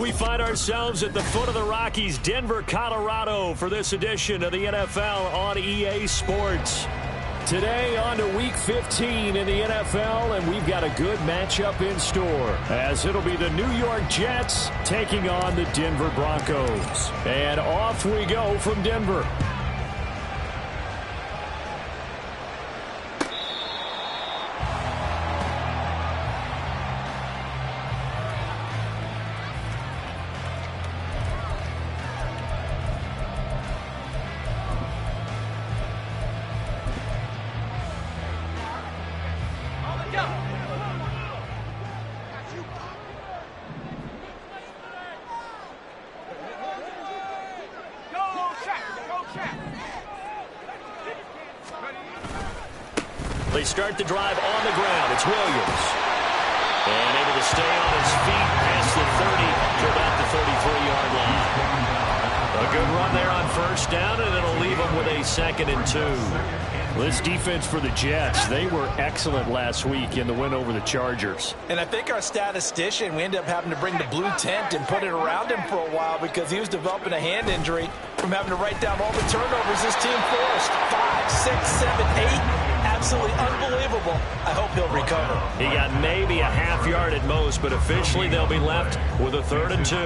We find ourselves at the foot of the Rockies, Denver, Colorado, for this edition of the NFL on EA Sports. Today on to Week 15 in the NFL, and we've got a good matchup in store, as it'll be the New York Jets taking on the Denver Broncos. And off we go from Denver. They start the drive on the ground. It's Williams. And able to stay on his feet past the 30 to about the 33-yard line. A good run there on first down, and it'll leave him with a 2nd and 2. This defense for the Jets, they were excellent last week in the win over the Chargers. And I think our statistician, we ended up having to bring the blue tent and put it around him for a while because he was developing a hand injury from having to write down all the turnovers this team forced. 5, 6, 7, 8. Absolutely unbelievable. I hope he'll recover. He got maybe a half yard at most, but officially they'll be left with a 3rd and 2.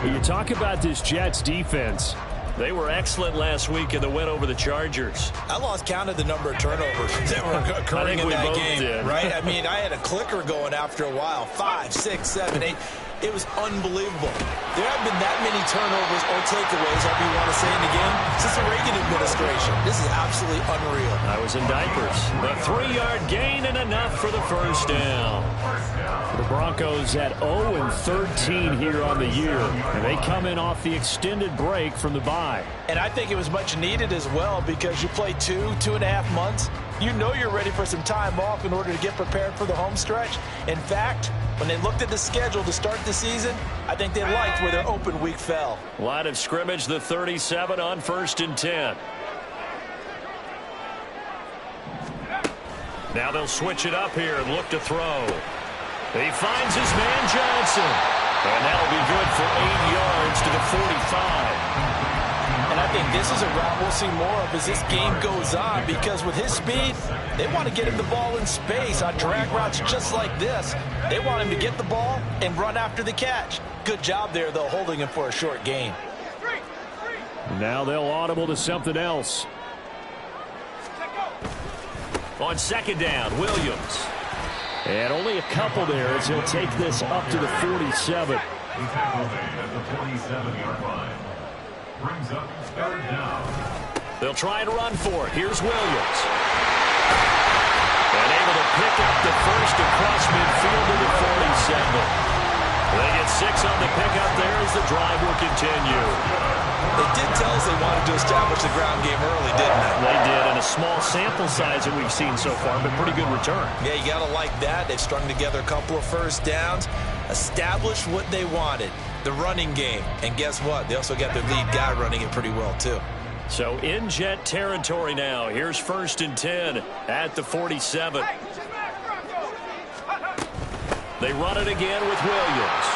When you talk about this Jets defense, they were excellent last week in the win over the Chargers. I lost count of the number of turnovers that were occurring in that game, right? I mean, I had a clicker going after a while. 5, 6, 7, 8. It was unbelievable. There haven't been that many turnovers or takeaways, however you want to say, in the game since the Reagan administration. This is absolutely unreal. I was in diapers. The 3-yard gain and enough for the first down. The Broncos at 0-13 here on the year, and they come in off the extended break from the bye. And I think it was much needed as well because you play 2.5 months. You know you're ready for some time off in order to get prepared for the home stretch. In fact, when they looked at the schedule to start the season, I think they liked where their open week fell. Line of scrimmage, the 37 on 1st and 10. Now they'll switch it up here and look to throw. He finds his man Johnson. And that'll be good for 8 yards to the 45. And I think this is a route we'll see more of as this game goes on because with his speed, they want to get him the ball in space on drag routes just like this. They want him to get the ball and run after the catch. Good job there, though, holding him for a short gain. Now they'll audible to something else. On 2nd down, Williams. And only a couple there as he'll take this up to the 47. He tackled at the 47-yard line. Brings up 3rd down. They'll try and run for it. Here's Williams. And able to pick up the first across midfield to the 47. They get 6 on the pickup there as the drive will continue. They did tell us they wanted to establish the ground game early, didn't they? They did, and a small sample size that we've seen so far, but pretty good return. Yeah, you got to like that. They've strung together a couple of first downs, established what they wanted, the running game. And guess what? They also got their lead guy running it pretty well, too. So in Jet territory now. Here's 1st and 10 at the 47. They run it again with Williams.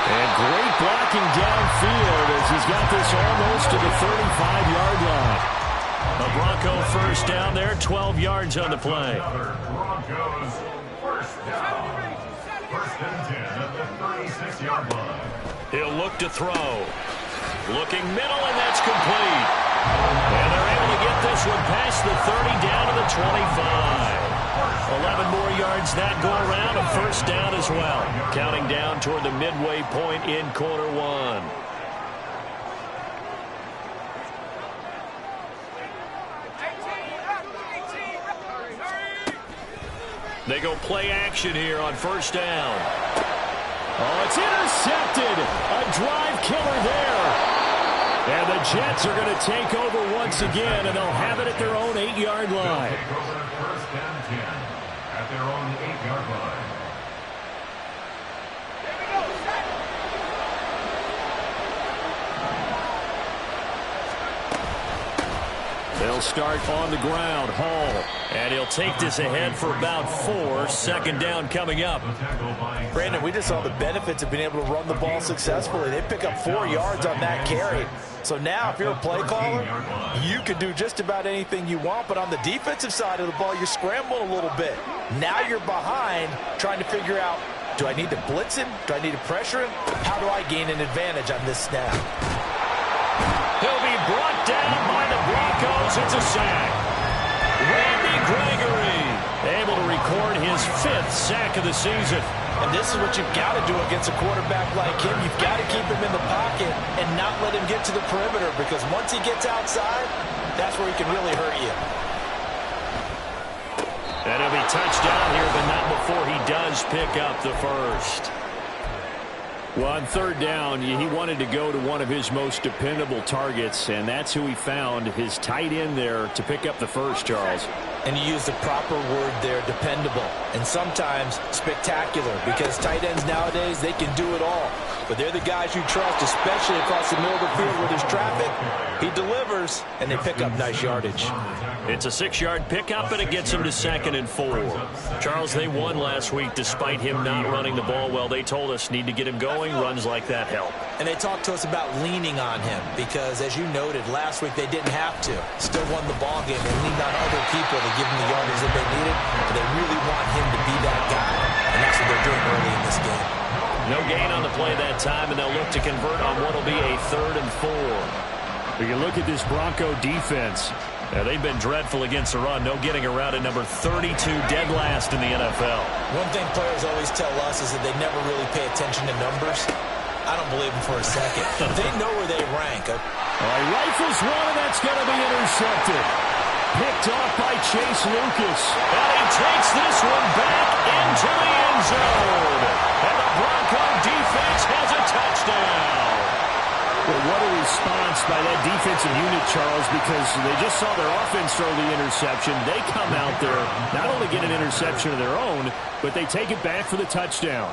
And great blocking downfield as he's got this almost to the 35-yard line. A Bronco first down there, 12 yards on the play. Broncos first down. 1st and 10 at the 36-yard line. He'll look to throw. Looking middle, and that's complete. And they're able to get this one past the 30 down to the 25. 11 more yards that go around, a first down as well. Counting down toward the midway point in quarter 1. They go play action here on 1st down. Oh, it's intercepted. A drive killer there. And the Jets are going to take over once again, and they'll have it at their own 8-yard line. Take over 1st and 10 at their own 8-yard line. They'll start on the ground. Hall. And he'll take this ahead for about 4. Second down coming up. Brandon, we just saw the benefits of being able to run the ball successfully. They pick up 4 yards on that carry. So now if you're a play caller, you can do just about anything you want. But on the defensive side of the ball, you're scrambling a little bit. Now you're behind trying to figure out, do I need to blitz him? Do I need to pressure him? How do I gain an advantage on this snap? He'll be brought down by the Broncos. It's a sack. Randy Gregory able to record his 5th sack of the season. And this is what you've got to do against a quarterback like him. You've got to keep him in the pocket and not let him get to the perimeter, because once he gets outside, that's where he can really hurt you. And he'll be touchdown here, but not before he does pick up the first. Well, on third down, he wanted to go to one of his most dependable targets, and that's who he found, his tight end there, to pick up the first, Charles. And you use the proper word there, dependable, and sometimes spectacular, because tight ends nowadays, they can do it all. But they're the guys you trust, especially across the middle of the field where there's traffic. He delivers, and they pick up nice yardage. It's a 6-yard pickup, and it gets him to 2nd and 4. Charles, they won last week despite him not running the ball well. They told us need to get him going. Runs like that help. And they talked to us about leaning on him because, as you noted, last week they didn't have to. Still won the ball game. They leaned on other people to give him the yardage that they needed. But they really want him to be that guy, and that's what they're doing early in this game. No gain on the play that time, and they'll look to convert on what will be a 3rd and 4. We can look at this Bronco defense. They've been dreadful against the run. No getting around at number 32, dead last in the NFL. One thing players always tell us is that they never really pay attention to numbers. I don't believe them for a second. They know where they rank. All right, rifles one, and that's going to be intercepted. Picked off by Chase Lucas. And he takes this one back into the end zone. And the Bronco defense has a touchdown. Well, what a response by that defensive unit, Charles, because they just saw their offense throw the interception. They come out there, not only get an interception of their own, but they take it back for the touchdown.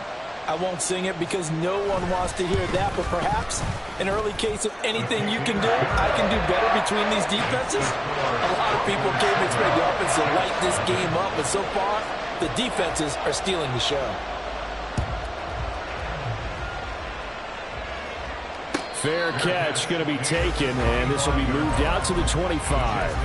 I won't sing it because no one wants to hear that, but perhaps an early case of anything you can do, I can do better between these defenses. A lot of people came and expect the offense to light this game up, but so far, the defenses are stealing the show. Fair catch going to be taken, and this will be moved out to the 25.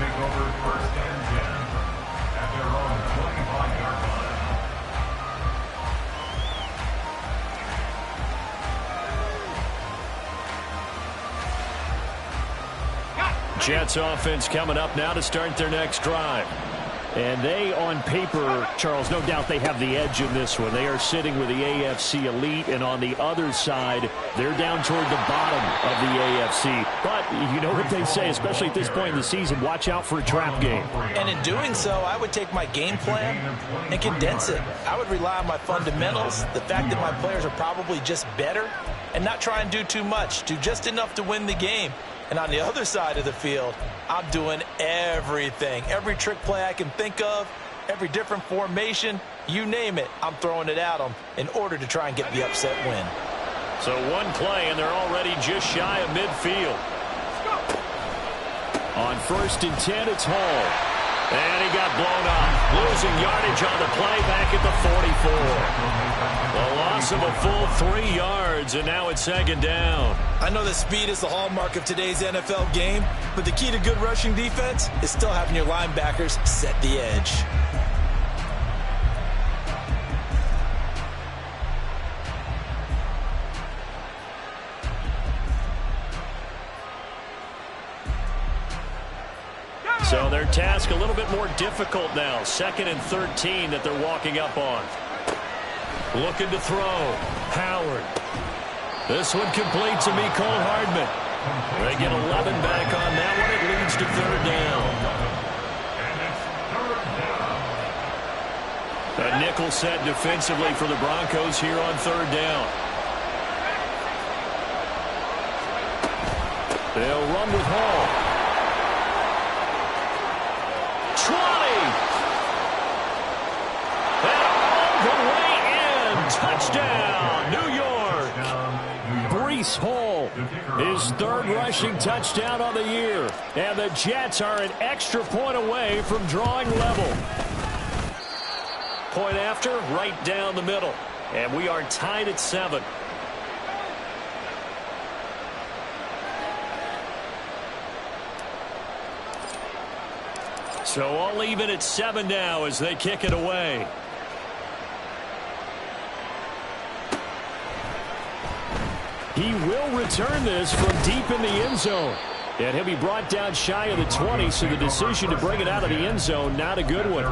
Jets offense coming up now to start their next drive. And they, on paper, Charles, no doubt they have the edge in this one. They are sitting with the AFC elite, and on the other side, they're down toward the bottom of the AFC. But you know what they say, especially at this point in the season, watch out for a trap game. And in doing so, I would take my game plan and condense it. I would rely on my fundamentals, the fact that my players are probably just better, and not try and do too much, do just enough to win the game. And on the other side of the field, I'm doing everything. Every trick play I can think of, every different formation, you name it, I'm throwing it at them in order to try and get the upset win. So one play, and they're already just shy of midfield. On 1st and 10, it's Hall. And he got blown up. Losing yardage on the play back at the 44. A loss of a full 3 yards, and now it's 2nd down. I know that speed is the hallmark of today's NFL game, but the key to good rushing defense is still having your linebackers set the edge. So their task a little bit more difficult now. 2nd and 13 that they're walking up on. Looking to throw. Howard. This one completes to Mecole Hardman. They get 11 back on that one. It leads to 3rd down. A nickel set defensively for the Broncos here on 3rd down. They'll run with Hall. 20. And all the way in. Touchdown, New York. Breece Hall His third rushing touchdown on the year. And the Jets are an extra point away from drawing level. Point after, right down the middle. And we are tied at 7. So all even at 7 now as they kick it away. He will return this from deep in the end zone. And he'll be brought down shy of the 20, so the decision to bring it out of the end zone, not a good one.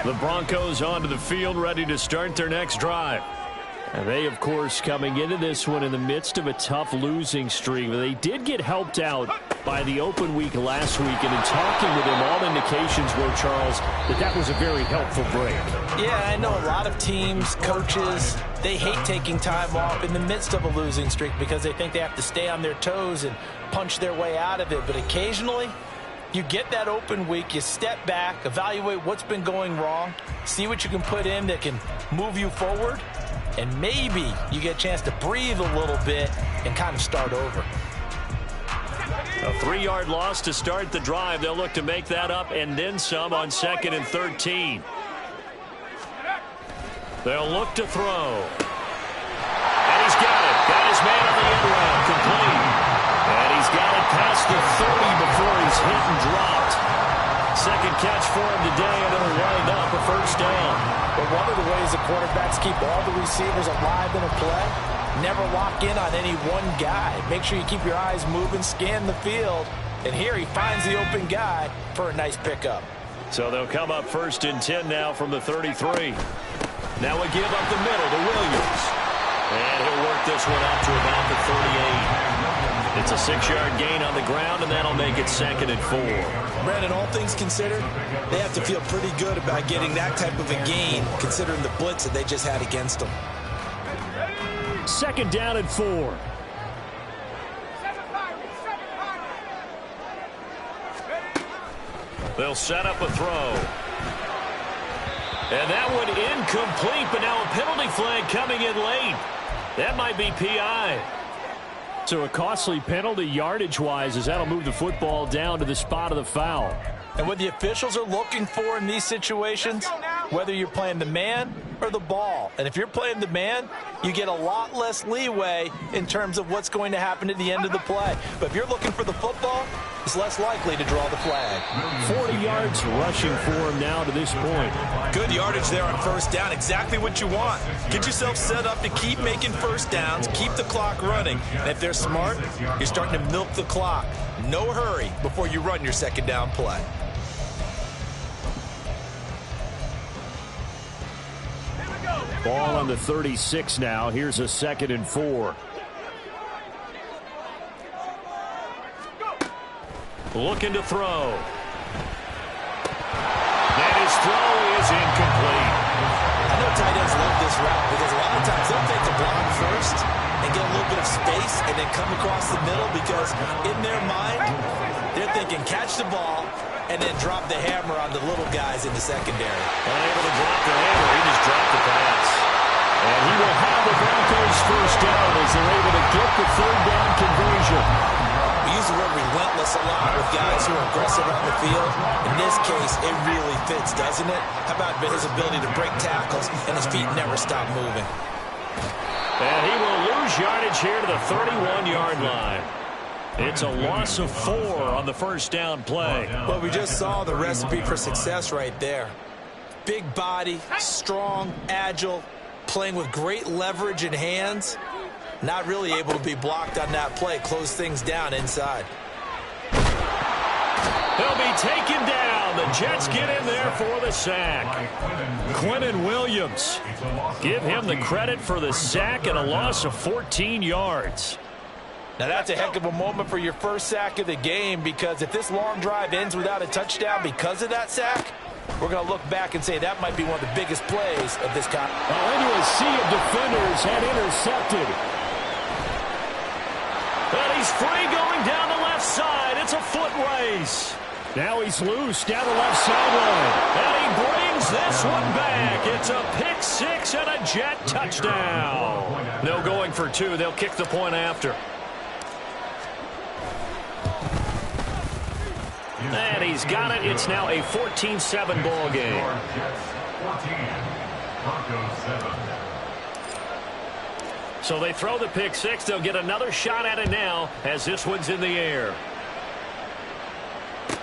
The Broncos onto the field, ready to start their next drive. And they, of course, coming into this one in the midst of a tough losing streak. They did get helped out by the open week last week, and in talking with him, all indications were, Charles, that was a very helpful break. Yeah, I know a lot of teams, coaches, they hate taking time off in the midst of a losing streak because they think they have to stay on their toes and punch their way out of it. But occasionally, you get that open week, you step back, evaluate what's been going wrong, see what you can put in that can move you forward, and maybe you get a chance to breathe a little bit and kind of start over. A 3-yard loss to start the drive. They'll look to make that up and then some on 2nd and 13. They'll look to throw. And he's got it. Got his man on the end round. Complete. And he's got it past the 30 before he's hit and dropped. Second catch for him today, and it'll wind up a first down. But one of the ways the quarterbacks keep all the receivers alive in a play, never lock in on any one guy. Make sure you keep your eyes moving, scan the field. And here he finds the open guy for a nice pickup. So they'll come up 1st and 10 now from the 33. Now a give up the middle to Williams. And he'll work this one up to about the 38. It's a 6-yard gain on the ground, and that'll make it 2nd and 4. Brandon, all things considered, they have to feel pretty good about getting that type of a gain, considering the blitz that they just had against them. 2nd down and 4. They'll set up a throw. And that one incomplete, but now a penalty flag coming in late. That might be PI. So a costly penalty yardage-wise, as that'll move the football down to the spot of the foul. And what the officials are looking for in these situations, whether you're playing the man or the ball. And if you're playing the man, you get a lot less leeway in terms of what's going to happen at the end of the play. But if you're looking for the football, it's less likely to draw the flag. 40 yards rushing for him now to this point. Good yardage there on first down. Exactly what you want. Get yourself set up to keep making first downs, keep the clock running. And if they're smart, you're starting to milk the clock. No hurry before you run your second down play. Ball on the 36 now. Here's a 2nd and 4. Looking to throw. And his throw is incomplete. I know tight ends love this route because a lot of times they'll take the block first and get a little bit of space and then come across the middle because in their mind, they're thinking catch the ball and then drop the hammer on the little guys in the secondary. Unable to drop the hammer. He just dropped the pass. And he will have the Broncos first down as they're able to get the 3rd down conversion. We use the word relentless a lot with guys who are aggressive on the field. In this case, it really fits, doesn't it? How about his ability to break tackles and his feet never stop moving? And he will lose yardage here to the 31-yard line. It's a loss of 4 on the first down play. Well, we just saw the recipe for success right there. Big body, strong, agile, playing with great leverage in hands. Not really able to be blocked on that play. Close things down inside. He'll be taken down. The Jets get in there for the sack. Quinnen Williams. Give him the credit for the sack and a loss of 14 yards. Now that's a heck of a moment for your first sack of the game because if this long drive ends without a touchdown because of that sack, we're going to look back and say that might be one of the biggest plays of this kind. Into a sea of defenders and intercepted. And he He's free going down the left side. It's a foot race. Now he's loose down the left sideline. And he brings this one back. It's a pick six and a Jet touchdown. No going for two. They'll kick the point after. And he's got it. It's now a 14-7 ball game. So they throw the pick six. They'll get another shot at it now as this one's in the air.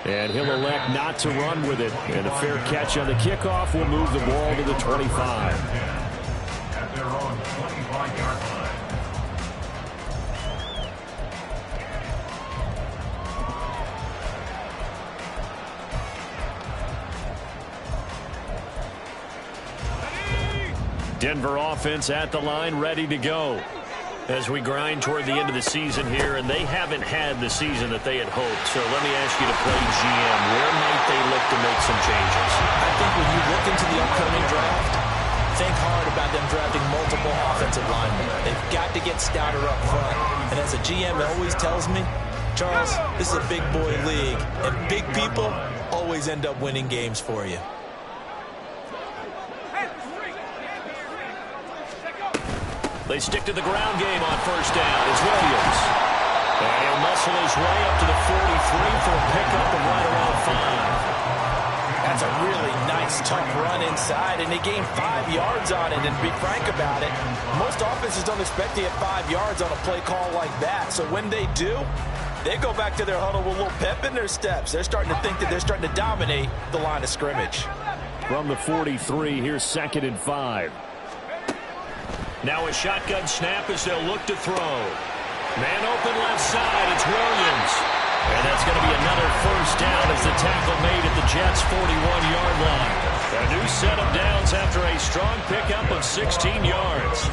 And he'll elect not to run with it. And a fair catch on the kickoff will move the ball to the 25. At their own 25-yard line. Denver offense at the line, ready to go as we grind toward the end of the season here, and they haven't had the season that they had hoped. So let me ask you to play GM. Where might they look to make some changes? I think when you look into the upcoming draft, think hard about them drafting multiple offensive linemen. They've got to get stouter up front. And as a GM always tells me, Charles, this is a big boy league, and big people always end up winning games for you. They stick to the ground game on first down. It's Williams. And he'll muscle his way up to the 43 for a pickup of right around 5. That's a really nice, tough run inside, and they gained 5 yards on it. And to be frank about it, most offenses don't expect to get 5 yards on a play call like that. So when they do, they go back to their huddle with a little pep in their steps. They're starting to think that they're starting to dominate the line of scrimmage. From the 43, here's 2nd and 5. Now a shotgun snap as they'll look to throw. Man open left side, it's Williams. And that's going to be another first down as the tackle made at the Jets' 41-yard line. A new set of downs after a strong pickup of 16 yards.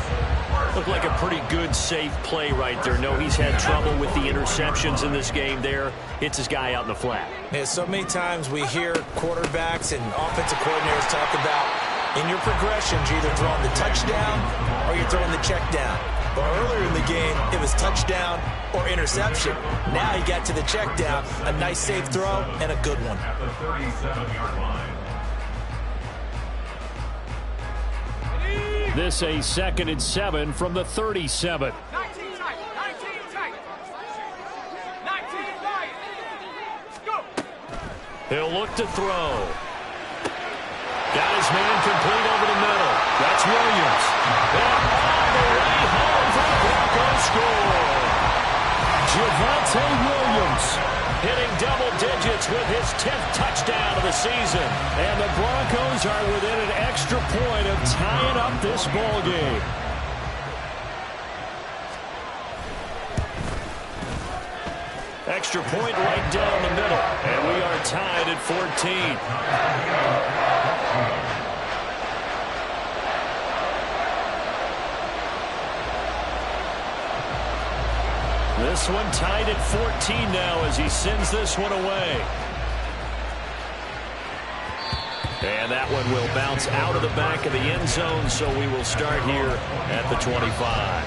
Looked like a pretty good, safe play right there. No, he's had trouble with the interceptions in this game there. Hits his guy out in the flat. Yeah, so many times we hear quarterbacks and offensive coordinators talk about in your progressions, you're either throwing the touchdown or you're throwing the check down. But earlier in the game, it was touchdown or interception. Now he got to the check down. A nice safe throw and a good one. At the 37-yard line. This a 2nd and 7 from the 37. 19 tight. 19 tight. 19 tight. Go. He'll look to throw. Got his man complete over the middle. That's Williams. And all the way home for the Broncos score. Javonte Williams hitting double digits with his 10th touchdown of the season. And the Broncos are within an extra point of tying up this ball game. Extra point right down the middle. And we are tied at 14. This one tied at 14 now as he sends this one away. And that one will bounce out of the back of the end zone, so we will start here at the 25.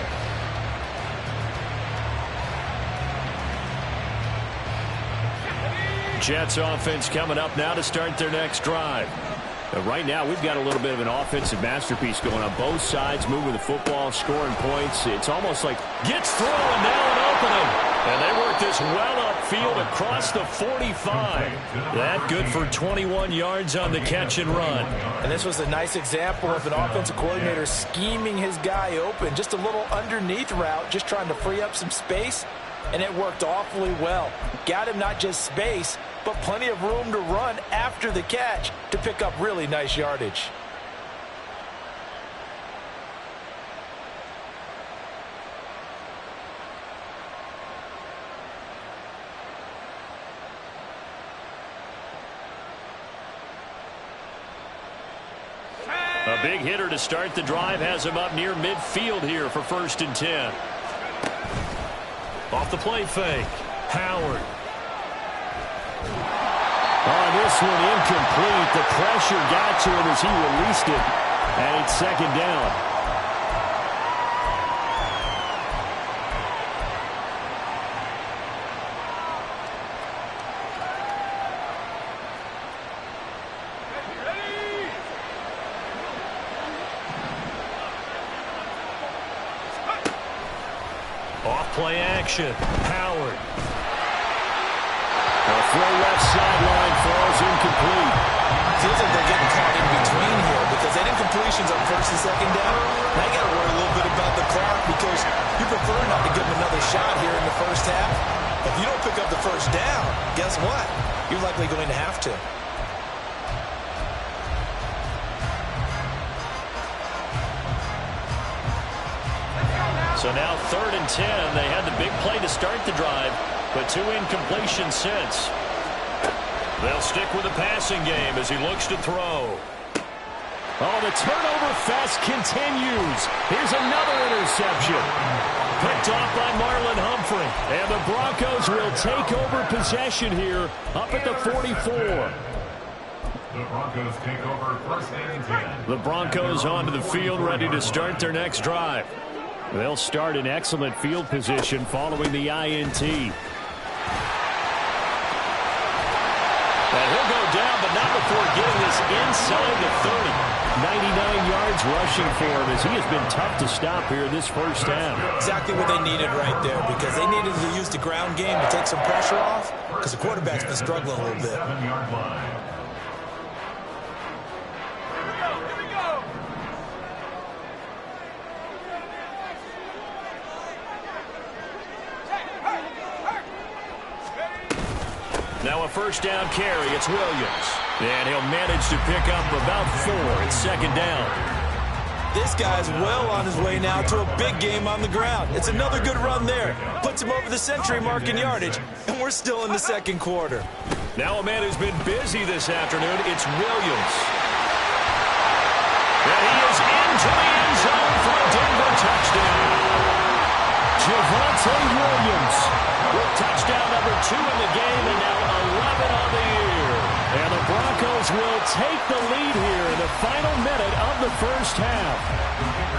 Jets offense coming up now to start their next drive. Right now, we've got a little bit of an offensive masterpiece going on both sides, moving the football, scoring points. It's almost like gets through and now an opening. And they work this well upfield across the 45. That good for 21 yards on the catch and run. And this was a nice example of an offensive coordinator scheming his guy open. Just a little underneath route, just trying to free up some space. And it worked awfully well. Got him not just space, but plenty of room to run after the catch to pick up really nice yardage. A big hitter to start the drive has him up near midfield here for 1st and 10. Off the play fake. Howard. On this one, incomplete. The pressure got to him as he released it. And it's 2nd down. play action. Howard. A throw left sideline falls incomplete. Feels like they're getting caught in between here because they did completions on first and second down. Now you got to worry a little bit about the clock because you prefer not to give them another shot here in the first half. If you don't pick up the first down, guess what? You're likely going to have to. So now 3rd and 10. They had the big play to start the drive, but 2 incompletions since. They'll stick with the passing game as he looks to throw. Oh, the turnover fest continues. Here's another interception. Picked off by Marlon Humphrey. And the Broncos will take over possession here up at the 44. The Broncos take over 1st and 10. The Broncos onto the field ready to start their next drive. They'll start in excellent field position following the INT. And he'll go down, but not before getting this inside the 30. 99 yards rushing for him as he has been tough to stop here this first half. Exactly what they needed right there because they needed to use the ground game to take some pressure off because the quarterback's been struggling a little bit. 7-yard line. Now a first down carry. It's Williams. And he'll manage to pick up about 4. It's 2nd down. This guy's well on his way now to a big game on the ground. It's another good run there. Puts him over the century mark in yardage. And we're still in the 2nd quarter. Now a man who's been busy this afternoon. It's Williams. And he is into the end zone for a Denver touchdown. Javonte Williams with touchdown number 2 in the game and now 11 on the year. And the Broncos will take the lead here in the final minute of the first half.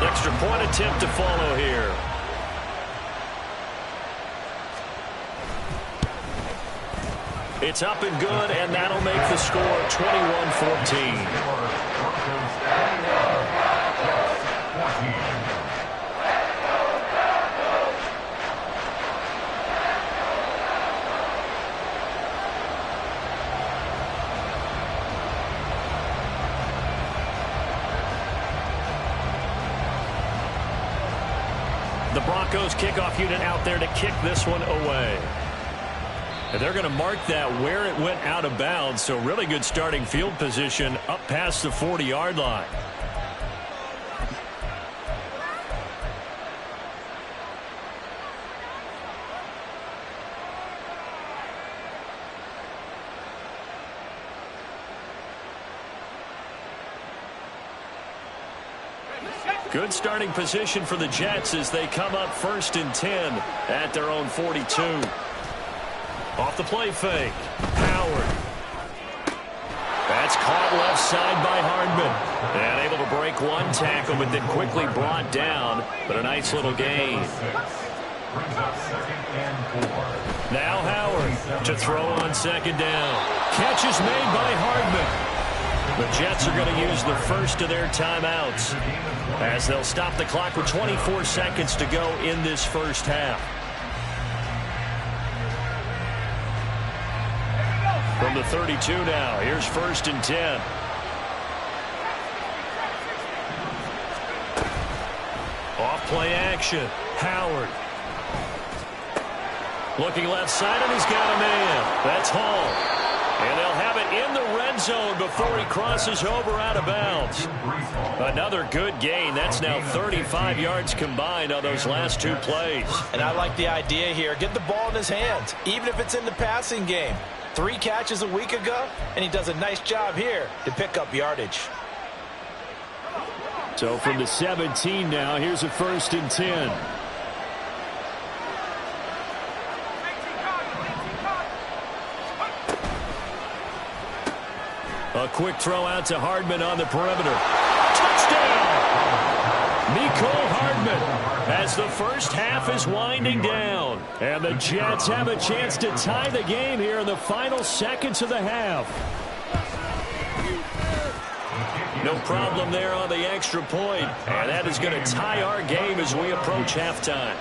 Extra point attempt to follow here. It's up and good, and that'll make the score 21-14. The Broncos kickoff unit out there to kick this one away. And they're going to mark that where it went out of bounds, so really good starting field position up past the 40-yard line. Good starting position for the Jets as they come up 1st and 10 at their own 42. Off the play fake. Howard. That's caught left side by Hardman. And able to break one tackle, but then quickly brought down. But a nice little gain. Now Howard to throw on 2nd down. Catch is made by Hardman. The Jets are going to use the first of their timeouts as they'll stop the clock with 24 seconds to go in this first half. From the 32 now, here's 1st and 10. Off play action. Howard. Looking left side, and he's got a man. That's Hall. And they'll have it in the red zone before he crosses over out of bounds. Another good gain. That's now 35 yards combined on those last 2 plays. And I like the idea here. Get the ball in his hands, even if it's in the passing game. 3 catches a week ago, and he does a nice job here to pick up yardage. So from the 17 now, here's a 1st and 10. A quick throw out to Hardman on the perimeter. Touchdown! Mecole Hardman as the first half is winding down. And the Jets have a chance to tie the game here in the final seconds of the half. No problem there on the extra point. And that is going to tie our game as we approach halftime.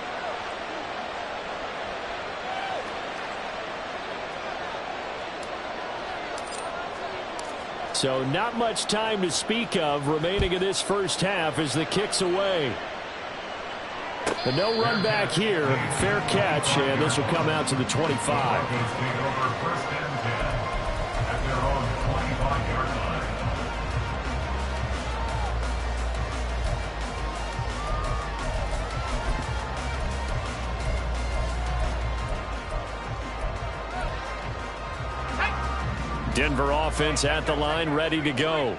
So not much time to speak of remaining in this first half as the kick's away. But no run back here. Fair catch, and this will come out to the 25. Denver offense at the line, ready to go.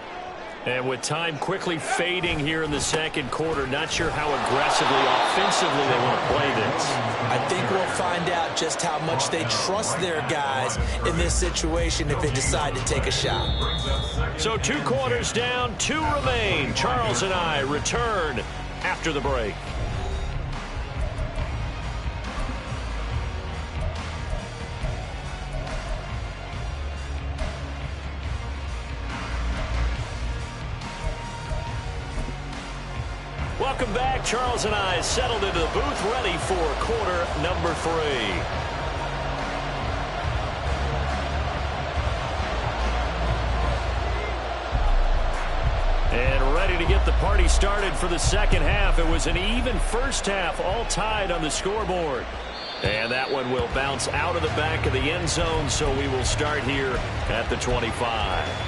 And with time quickly fading here in the second quarter, not sure how aggressively, offensively they want to play this. I think we'll find out just how much they trust their guys in this situation if they decide to take a shot. So 2 quarters down, 2 remain. Charles and I return after the break. Welcome back. Charles and I settled into the booth, ready for quarter number 3. And ready to get the party started for the second half. It was an even first half, all tied on the scoreboard. And that one will bounce out of the back of the end zone, so we will start here at the 25.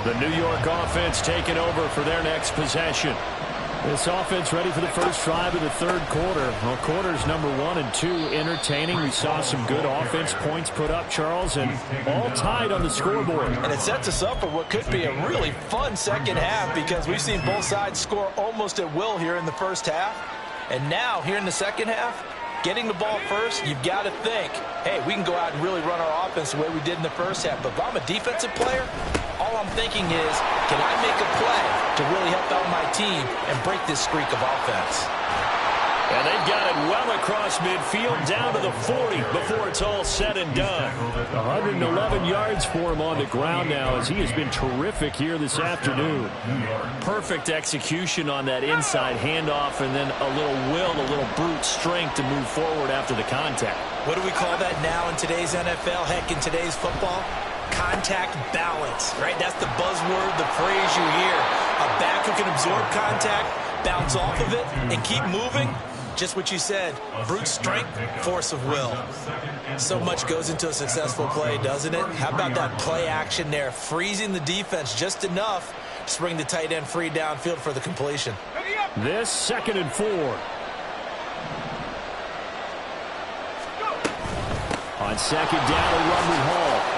The New York offense taking over for their next possession. This offense ready for the first drive of the third quarter. Well, quarters number 1 and 2 entertaining. We saw some good offense points put up, Charles, and all tied on the scoreboard. And it sets us up for what could be a really fun second half because we've seen both sides score almost at will here in the first half. And now, here in the second half, getting the ball first, you've got to think, hey, we can go out and really run our offense the way we did in the first half. But if I'm a defensive player, all I'm thinking is, can I make a play to really help out my team and break this streak of offense? And they've got it well across midfield, down to the 40 before it's all said and done. 111 yards for him on the ground now as he has been terrific here this afternoon. Perfect execution on that inside handoff, and then a little will, a little brute strength to move forward after the contact. What do we call that now in today's NFL? Heck, in today's football? Contact balance, right? That's the buzzword, the phrase you hear. A back who can absorb contact, bounce off of it, and keep moving. Just what you said, brute strength, force of will. So much goes into a successful play, doesn't it? How about that play action there, freezing the defense just enough to bring the tight end free downfield for the completion. This 2nd and 4. On second down, a run with Hall.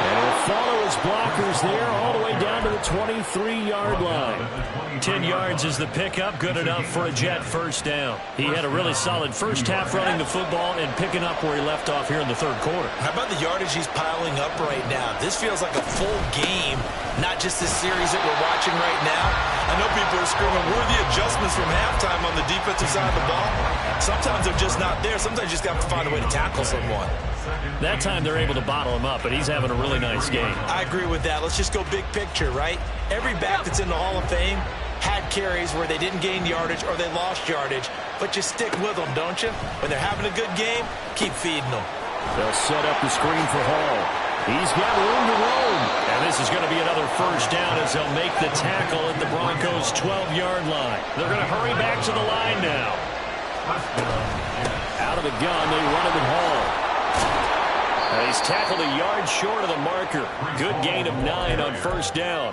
And he'll follow his blockers there all the way down to the 23-yard line. 10 yards is the pickup, good enough for a Jet first down. He had a really solid first half running the football and picking up where he left off here in the third quarter. How about the yardage he's piling up right now? This feels like a full game, not just this series that we're watching right now. I know people are screaming, where are the adjustments from halftime on the defensive side of the ball? Sometimes they're just not there. Sometimes you just got to find a way to tackle someone. That time they're able to bottle him up, but he's having a really nice game. I agree with that. Let's just go big picture, right? Every back that's in the Hall of Fame had carries where they didn't gain yardage or they lost yardage, but you stick with them, don't you? When they're having a good game, keep feeding them. They'll set up the screen for Hall. He's got room to roam. And this is going to be another first down as they'll make the tackle at the Broncos' 12-yard line. They're going to hurry back to the line now. Out of the gun, they run it with Hall. And he's tackled a yard short of the marker. Good gain of 9 on first down.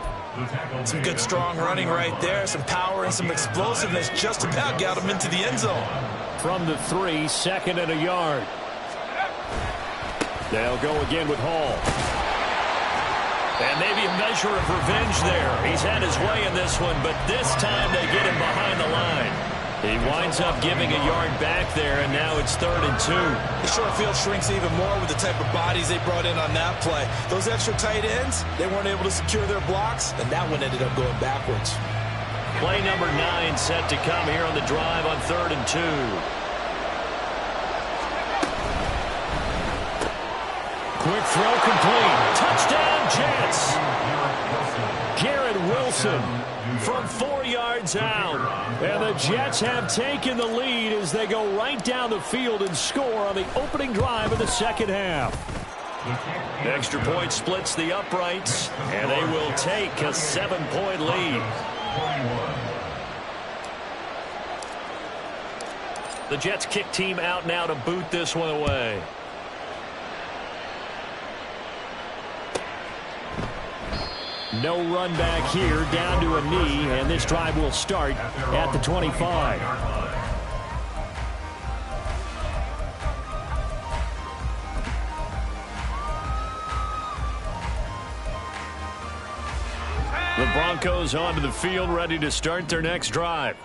Some good strong running right there. Some power and some explosiveness just about got him into the end zone. From the 3, 2nd and a yard. They'll go again with Hall. And maybe a measure of revenge there. He's had his way in this one, but this time they get him behind the line. He winds up giving a yard back there, and now it's 3rd and 2. The short field shrinks even more with the type of bodies they brought in on that play. Those extra tight ends, they weren't able to secure their blocks, and that one ended up going backwards. Play number 9 set to come here on the drive on 3rd and 2. Quick throw complete. Touchdown, Jets. Garrett Wilson from 4 yards out. And the Jets have taken the lead as they go right down the field and score on the opening drive of the second half. Extra point splits the uprights, and they will take a 7-point lead. The Jets kick team out now to boot this one away. No run back here, down to a knee, and this drive will start at the 25. The Broncos onto the field, ready to start their next drive.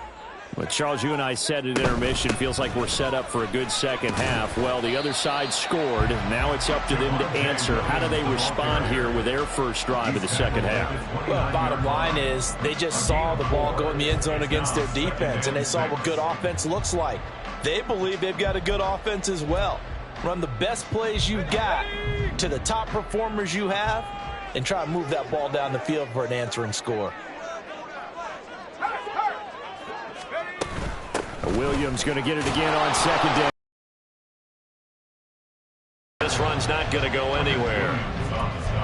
But Charles, you and I said at intermission, feels like we're set up for a good second half. Well, the other side scored. Now it's up to them to answer. How do they respond here with their first drive of the second half? Well, bottom line is they just saw the ball go in the end zone against their defense, and they saw what good offense looks like. They believe they've got a good offense as well. Run the best plays you've got to the top performers you have, and try to move that ball down the field for an answering score. Williams going to get it again on second down. This run's not going to go anywhere.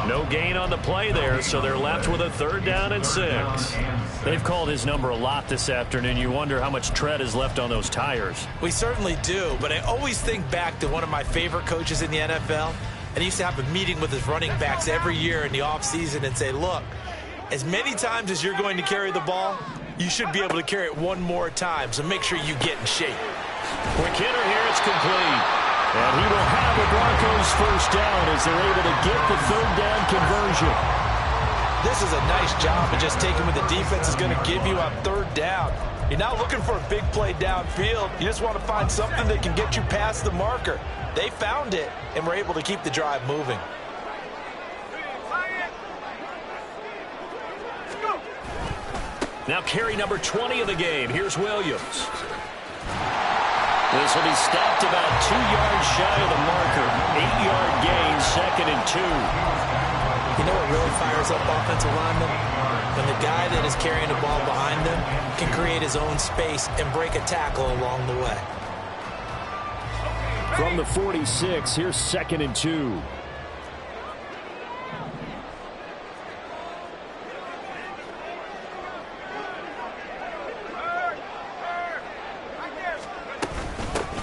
No gain on the play there, so they're left with a 3rd down and 6. They've called his number a lot this afternoon. You wonder how much tread is left on those tires. We certainly do, but I always think back to one of my favorite coaches in the NFL, and he used to have a meeting with his running backs every year in the offseason and say, look, as many times as you're going to carry the ball, you should be able to carry it one more time, so make sure you get in shape. Quick hitter here, it's complete. And he will have the Broncos first down as they're able to get the 3rd down conversion. This is a nice job of just taking what the defense is going to give you on 3rd down. You're not looking for a big play downfield. You just want to find something that can get you past the marker. They found it and were able to keep the drive moving. Now carry number 20 of the game. Here's Williams. This will be stopped about 2 yards shy of the marker. 8-yard gain, 2nd and 2. You know what really fires up offensive linemen? When the guy that is carrying the ball behind them can create his own space and break a tackle along the way. From the 46, here's 2nd and 2.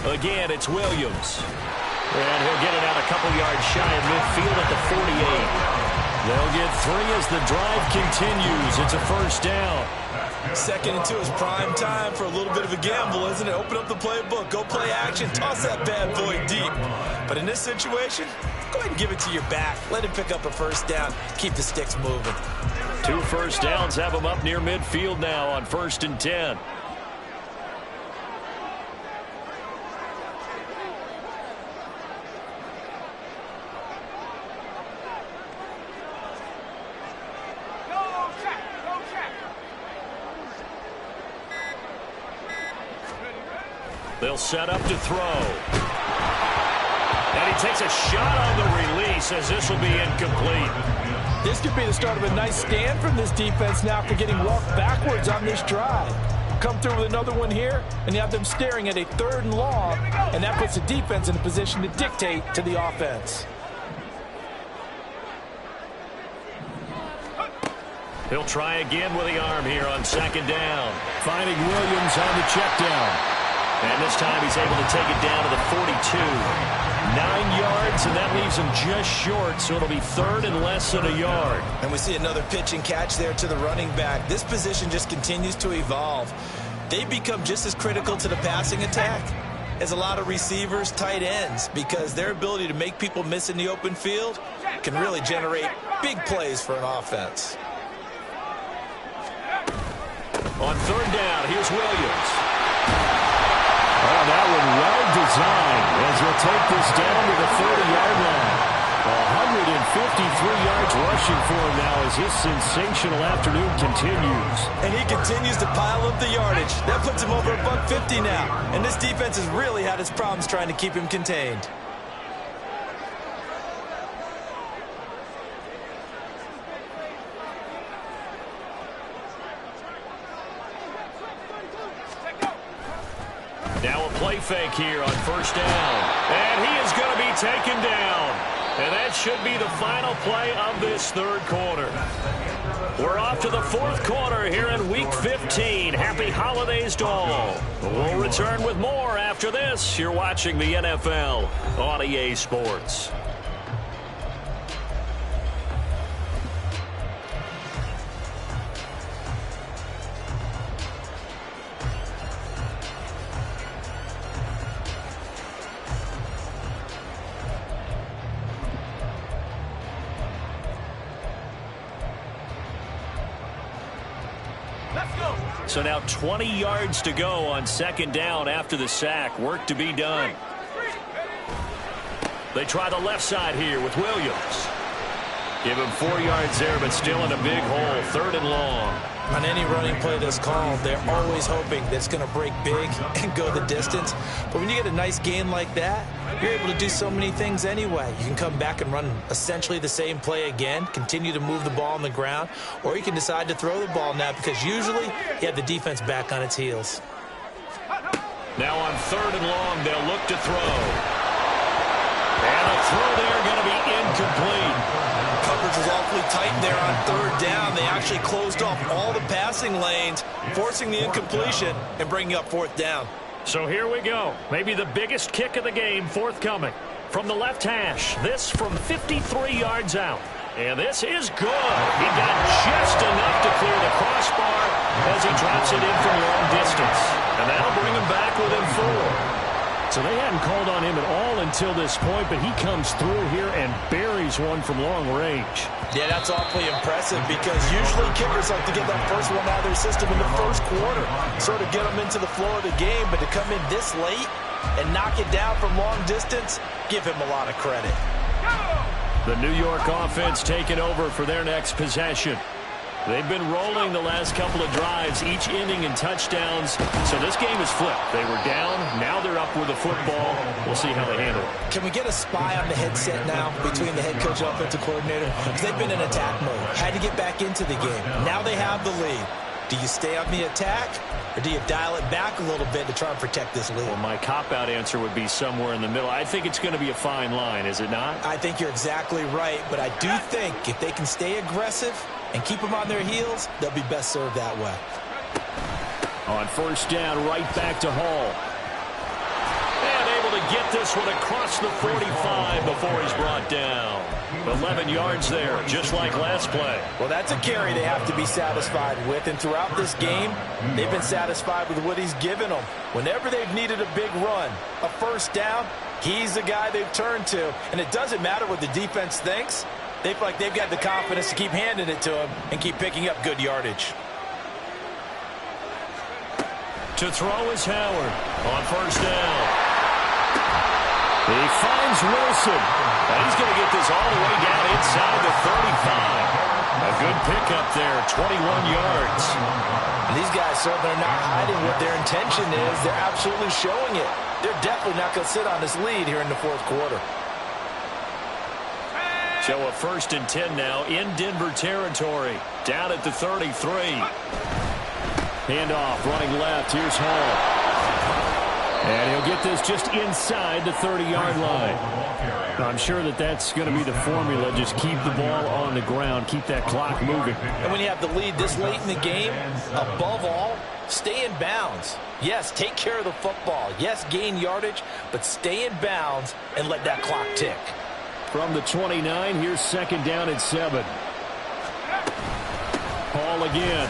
Again, it's Williams. And he'll get it out a couple yards shy of midfield at the 48. They'll get 3 as the drive continues. It's a first down. 2nd and 2 is prime time for a little bit of a gamble, isn't it? Open up the playbook, go play action, toss that bad boy deep. But in this situation, go ahead and give it to your back. Let him pick up a first down. Keep the sticks moving. 2 first downs have him up near midfield now on 1st and 10. They'll set up to throw. And he takes a shot on the release as this will be incomplete. This could be the start of a nice stand from this defense now after getting walked backwards on this drive. Come through with another one here, and you have them staring at a 3rd and long, and that puts the defense in a position to dictate to the offense. He'll try again with the arm here on 2nd down. Finding Williams on the check down. And this time he's able to take it down to the 42. 9 yards, and that leaves him just short, so it'll be 3rd and less than a yard. And we see another pitch and catch there to the running back. This position just continues to evolve. They become just as critical to the passing attack as a lot of receivers, tight ends, because their ability to make people miss in the open field can really generate big plays for an offense. On 3rd down, here's Williams. Oh, that one well designed as he'll take this down to the 30-yard line. 153 yards rushing for him now as his sensational afternoon continues. And he continues to pile up the yardage. That puts him over $150 now. And this defense has really had its problems trying to keep him contained. Now a play fake here on first down. And he is going to be taken down. And that should be the final play of this third quarter. We're off to the fourth quarter here in Week 15. Happy holidays to all. We'll return with more after this. You're watching the NFL on EA Sports. So now 20 yards to go on second down after the sack. Work to be done. They try the left side here with Williams. Give him 4 yards there, but still in a big hole. Third and long. On any running play that's called, they're always hoping that it's going to break big and go the distance. But when you get a nice gain like that, you're able to do so many things anyway. You can come back and run essentially the same play again, continue to move the ball on the ground, or you can decide to throw the ball now because usually you have the defense back on its heels. Now on third and long, they'll look to throw. And a throw there going to be incomplete. Coverage was awfully tight there on third down. They actually closed off all the passing lanes, forcing the incompletion and bringing up fourth down. So here we go. Maybe the biggest kick of the game forthcoming. From the left hash, this from 53 yards out. And this is good. He got just enough to clear the crossbar as he drops it in from long distance. And that'll bring him back within 4. So they hadn't called on him at all until this point, but he comes through here and buries one from long range. Yeah, that's awfully impressive because usually kickers like to get that first one out of their system in the first quarter, sort of get them into the flow of the game, but to come in this late and knock it down from long distance, give him a lot of credit. The New York offense taking over for their next possession. They've been rolling the last couple of drives, each ending in touchdowns. So this game is flipped. They were down. Now they're up with the football. We'll see how they handle it. Can we get a spy on the headset now between the head coach and offensive coordinator? Because they've been in attack mode. Had to get back into the game. Now they have the lead. Do you stay on the attack, or do you dial it back a little bit to try and protect this lead? Well, my cop-out answer would be somewhere in the middle. I think it's going to be a fine line, is it not? I think you're exactly right, but I do think if they can stay aggressive and keep them on their heels, they'll be best served that way. On first down, right back to Hall. And able to get this one across the 45 before he's brought down. 11 yards there, just like last play. Well, that's a carry they have to be satisfied with, and throughout this game, they've been satisfied with what he's given them. Whenever they've needed a big run, a first down, he's the guy they've turned to. And it doesn't matter what the defense thinks. They feel like they've got the confidence to keep handing it to him and keep picking up good yardage. To throw is Howard on first down. He finds Wilson. And he's going to get this all the way down inside the 35. A good pickup there, 21 yards. And these guys certainly are not hiding what their intention is. They're absolutely showing it. They're definitely not going to sit on this lead here in the fourth quarter. So a 1st and 10 now in Denver territory. Down at the 33. Handoff, running left. Here's Hall. And he'll get this just inside the 30-yard line. I'm sure that that's going to be the formula. Just keep the ball on the ground. Keep that clock moving. And when you have the lead this late in the game, above all, stay in bounds. Yes, take care of the football. Yes, gain yardage, but stay in bounds and let that clock tick. From the 29, here's second down at 7. Hall again.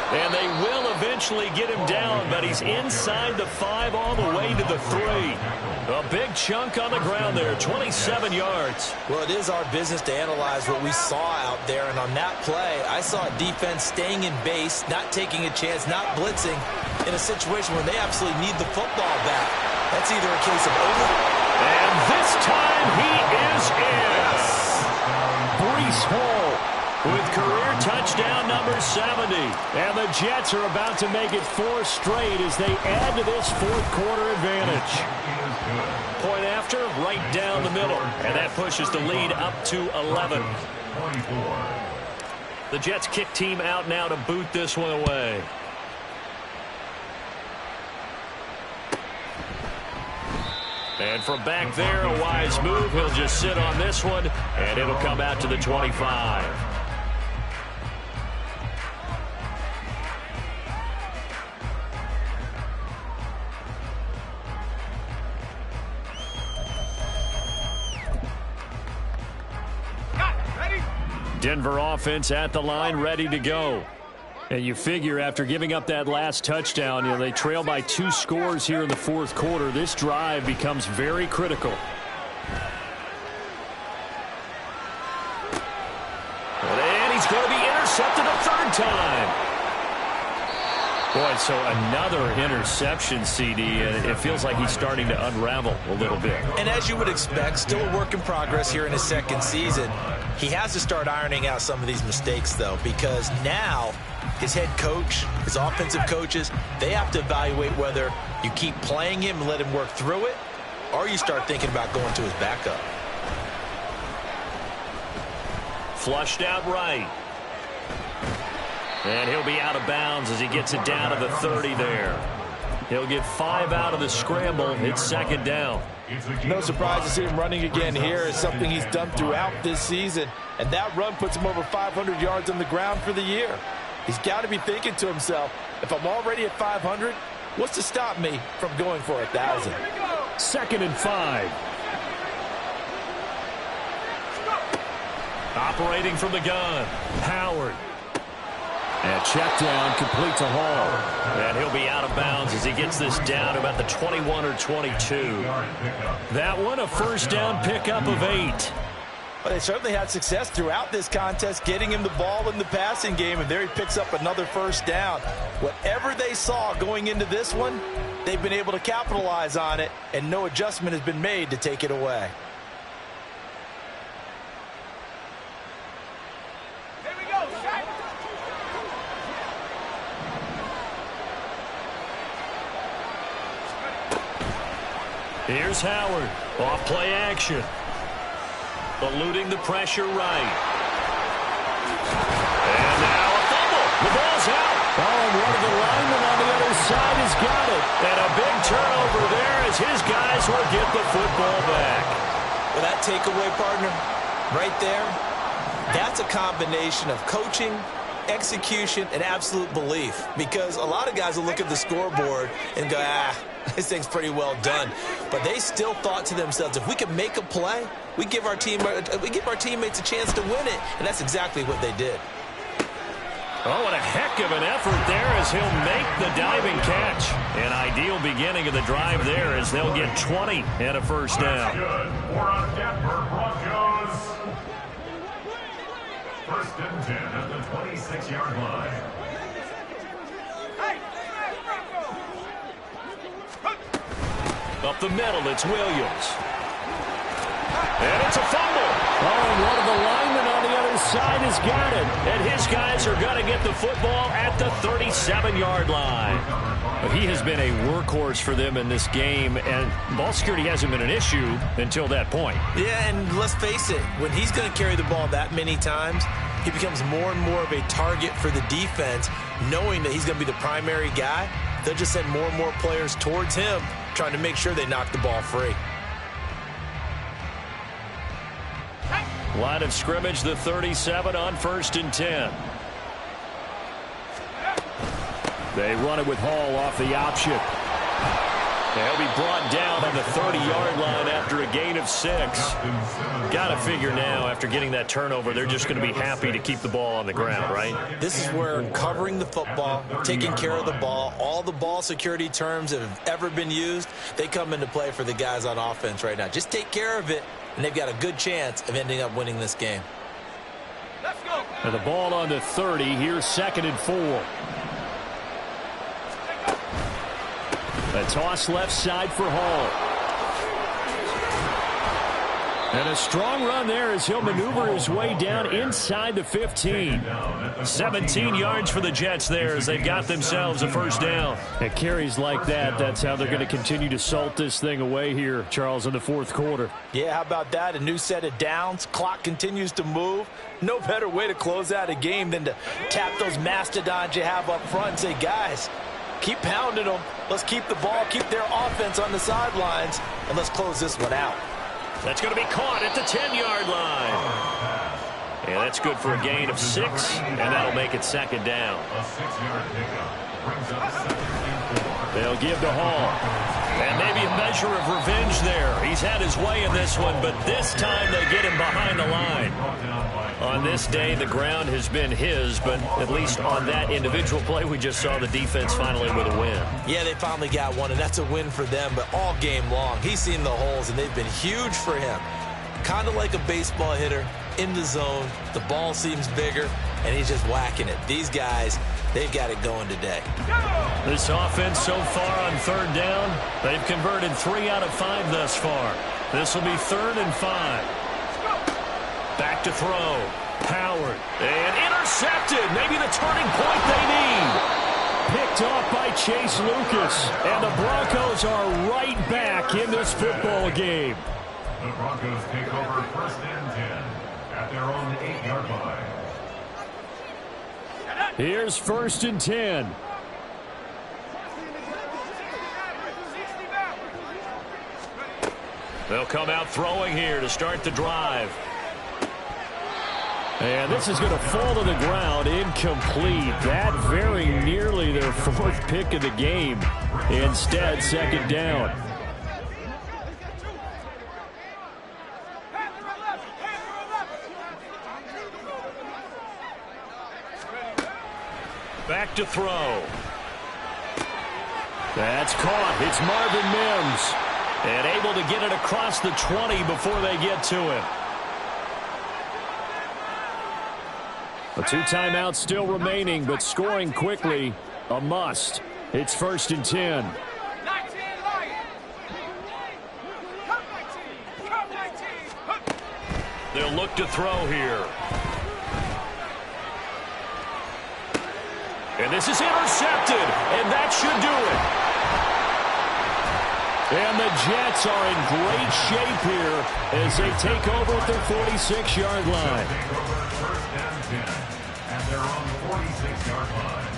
And they will eventually get him down, but he's inside the 5 all the way to the 3. A big chunk on the ground there, 27 yards. Well, it is our business to analyze what we saw out there, and on that play, I saw a defense staying in base, not taking a chance, not blitzing, in a situation where they absolutely need the football back. That's either a case of over... And this time he is in. Breece Hall with career touchdown number 70. And the Jets are about to make it 4 straight as they add to this fourth quarter advantage. Point after, right down the middle. And that pushes the lead up to 11. The Jets kick team out now to boot this one away. And from back there, a wise move. He'll just sit on this one, and it'll come out to the 25. Denver offense at the line, ready to go. And you figure after giving up that last touchdown, they trail by 2 scores here in the fourth quarter. This drive becomes very critical. And he's going to be intercepted a third time. Boy, so another interception, CD, and it feels like he's starting to unravel a little bit. And as you would expect, still a work in progress here in his second season. He has to start ironing out some of these mistakes, though, because now his head coach, his offensive coaches, they have to evaluate whether you keep playing him and let him work through it, or you start thinking about going to his backup. Flushed out right. And he'll be out of bounds as he gets it down to the 30 there. He'll get 5 out of the scramble. It's second down. No surprise to see him running again here. It's something he's done throughout this season. And that run puts him over 500 yards on the ground for the year. He's got to be thinking to himself, if I'm already at 500, what's to stop me from going for 1,000? 2nd and 5. Operating from the gun, Howard. And check down, complete to Hall. And he'll be out of bounds as he gets this down to about the 21 or 22. That one, a first down pickup of 8. Well, they certainly had success throughout this contest, getting him the ball in the passing game, and there he picks up another first down. Whatever they saw going into this one, they've been able to capitalize on it, and no adjustment has been made to take it away. Here's Howard. Off play action. Eluding the pressure right. And now a fumble. The ball's out. Oh, and one of the linemen on the other side has got it. And a big turnover there as his guys will get the football back. Well, that takeaway, partner, right there, that's a combination of coaching, execution, and absolute belief. Because a lot of guys will look at the scoreboard and go, this thing's pretty well done. But they still thought to themselves, if we can make a play, we give our teammates a chance to win it. And that's exactly what they did. Oh, what a heck of an effort there as he'll make the diving catch. An ideal beginning of the drive there as they'll get 20 and a first down. Good for a Denver Broncos. 1st and 10 at the 26-yard line. Up the middle, it's Williams. And it's a fumble. Oh, and one of the linemen on the other side has got it. And his guys are going to get the football at the 37-yard line. But he has been a workhorse for them in this game, and ball security hasn't been an issue until that point. Yeah, and let's face it, when he's going to carry the ball that many times, he becomes more and more of a target for the defense, knowing that he's going to be the primary guy. They'll just send more and more players towards him, trying to make sure they knock the ball free. Line of scrimmage, the 37 on 1st and 10. They run it with Hall off the option. They'll be brought down on the 30-yard line after a gain of 6. Got to figure now, after getting that turnover, they're just going to be happy to keep the ball on the ground, right? This is where covering the football, taking care of the ball, all the ball security terms that have ever been used, they come into play for the guys on offense right now. Just take care of it, and they've got a good chance of ending up winning this game. Let's go. And the ball on the 30. Here's 2nd and 4. A toss left side for Hall. And a strong run there as he'll maneuver his way down inside the 15. 17 yards for the Jets there as they've got themselves a first down. And carries like that, that's how they're going to continue to salt this thing away here, Charles, in the fourth quarter. Yeah, how about that? A new set of downs. Clock continues to move. No better way to close out a game than to tap those mastodons you have up front and say, guys, keep pounding them. Let's keep the ball, keep their offense on the sidelines, and let's close this one out. That's going to be caught at the 10-yard line. Yeah, that's good for a gain of 6, and that'll make it second down. A 6-yard pickup brings up second and 4. They'll give to Hall. And maybe a measure of revenge there. He's had his way in this one, but this time they get him behind the line. On this day, the ground has been his, but at least on that individual play, we just saw the defense finally with a win. Yeah, they finally got one, and that's a win for them, but all game long, he's seen the holes, and they've been huge for him. Kind of like a baseball hitter in the zone. The ball seems bigger, and he's just whacking it. These guys, they've got it going today. This offense so far on third down, they've converted 3 out of 5 thus far. This will be 3rd and 5. Back to throw. Howard. And intercepted. Maybe the turning point they need. Picked off by Chase Lucas. And the Broncos are right back in this football game. The Broncos take over 1st and 10 at their own 8-yard line. Here's 1st and 10. They'll come out throwing here to start the drive. And this is going to fall to the ground incomplete. That very nearly their 4th pick of the game. Instead, second down. Back to throw. That's caught. It's Marvin Mims. And able to get it across the 20 before they get to him. A 2 timeouts still remaining, but scoring quickly, a must. It's 1st and 10. They'll look to throw here. And this is intercepted, and that should do it. And the Jets are in great shape here as they take over at their 46-yard line. Take over 1st and 10 at their own 46-yard line.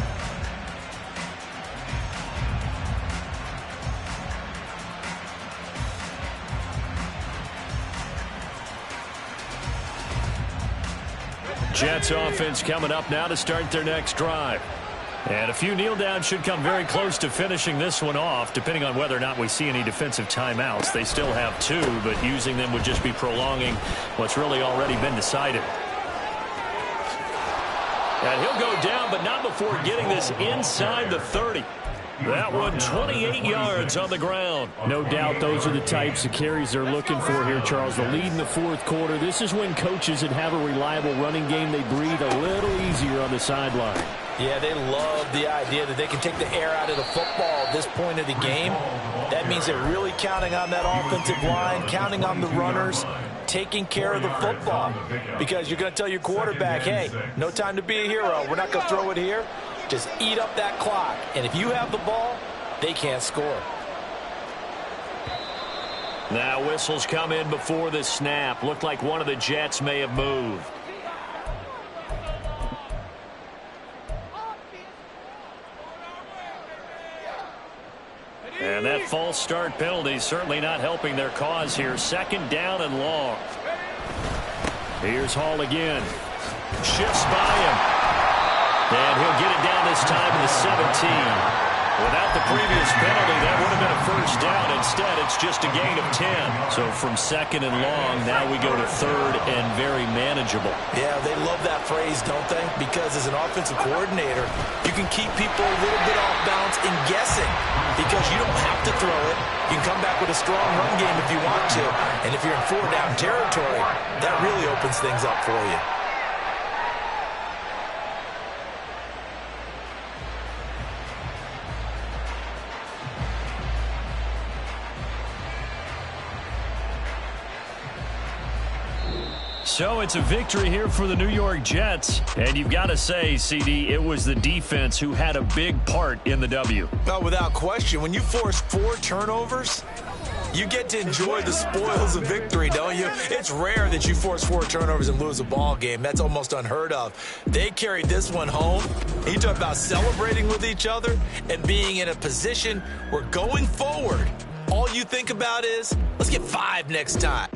Jets offense coming up now to start their next drive. And a few kneel downs should come very close to finishing this one off, depending on whether or not we see any defensive timeouts. They still have 2, but using them would just be prolonging what's really already been decided. And he'll go down, but not before getting this inside the 30. That one 28 yards on the ground. No doubt those are the types of carries they're looking for here, Charles. The lead in the 4th quarter. This is when coaches that have a reliable running game, they breathe a little easier on the sideline. Yeah, they love the idea that they can take the air out of the football at this point of the game. That means they're really counting on that offensive line, counting on the runners, taking care of the football. Because you're going to tell your quarterback, hey, no time to be a hero. We're not going to throw it here. Just eat up that clock. And if you have the ball, they can't score. Now whistles come in before the snap. Looked like one of the Jets may have moved. And that false start penalty certainly not helping their cause here. 2nd down and long. Here's Hall again. Shifts by him. And he'll get it down this time to the 17. Without the previous penalty, that would have been a first down. Instead, it's just a gain of 10. So from 2nd and long, now we go to 3rd and very manageable. Yeah, they love that phrase, don't they? Because as an offensive coordinator, you can keep people a little bit off balance and guessing because you don't have to throw it. You can come back with a strong run game if you want to. And if you're in 4-down territory, that really opens things up for you. So it's a victory here for the New York Jets. And you've got to say, CD, it was the defense who had a big part in the W. Well, without question, when you force 4 turnovers, you get to enjoy the spoils of victory, don't you? It's rare that you force 4 turnovers and lose a ball game. That's almost unheard of. They carried this one home. You talk about celebrating with each other and being in a position where going forward, all you think about is, let's get 5 next time.